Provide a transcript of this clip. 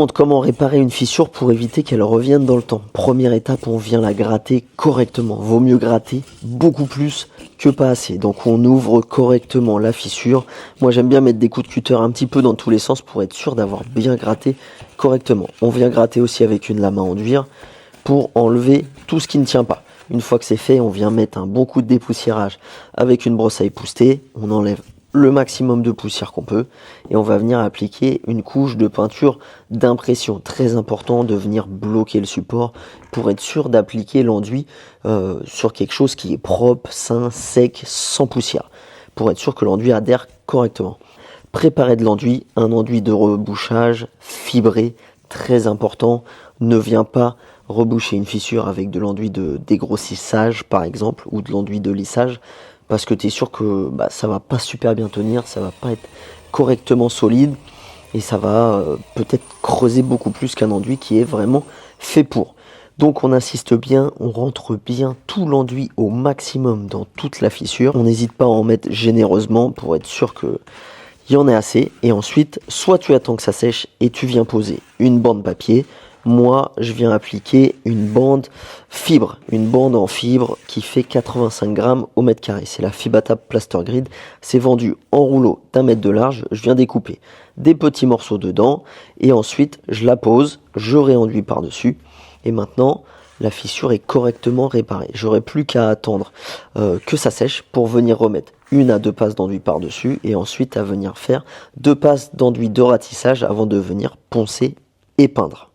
Montre comment réparer une fissure pour éviter qu'elle revienne dans le temps. Première étape, on vient la gratter correctement. Vaut mieux gratter beaucoup plus que pas assez. Donc on ouvre correctement la fissure. Moi j'aime bien mettre des coups de cutter un petit peu dans tous les sens pour être sûr d'avoir bien gratté correctement. On vient gratter aussi avec une lame à enduire pour enlever tout ce qui ne tient pas. Une fois que c'est fait, on vient mettre un bon coup de dépoussiérage avec une brosse à épousseter. On enlève le maximum de poussière qu'on peut et on va venir appliquer une couche de peinture d'impression. Très important de venir bloquer le support pour être sûr d'appliquer l'enduit sur quelque chose qui est propre, sain, sec, sans poussière, pour être sûr que l'enduit adhère correctement. Préparer de l'enduit, un enduit de rebouchage fibré, très important. Ne viens pas reboucher une fissure avec de l'enduit de dégrossissage par exemple ou de l'enduit de lissage, parce que tu es sûr que ça va pas super bien tenir, ça va pas être correctement solide et ça va peut-être creuser beaucoup plus qu'un enduit qui est vraiment fait pour. Donc on insiste bien, on rentre bien tout l'enduit au maximum dans toute la fissure. On n'hésite pas à en mettre généreusement pour être sûr que il y en ait assez. Et ensuite, soit tu attends que ça sèche et tu viens poser une bande papier. Moi, je viens appliquer une bande fibre, une bande en fibre qui fait 85 grammes au mètre carré. C'est la Fibata Plaster Grid. C'est vendu en rouleau d'1 mètre de large. Je viens découper des petits morceaux dedans et ensuite je la pose, je réenduis par-dessus. Et maintenant, la fissure est correctement réparée. J'aurai plus qu'à attendre que ça sèche pour venir remettre 1 à 2 passes d'enduit par-dessus et ensuite à venir faire 2 passes d'enduit de ratissage avant de venir poncer et peindre.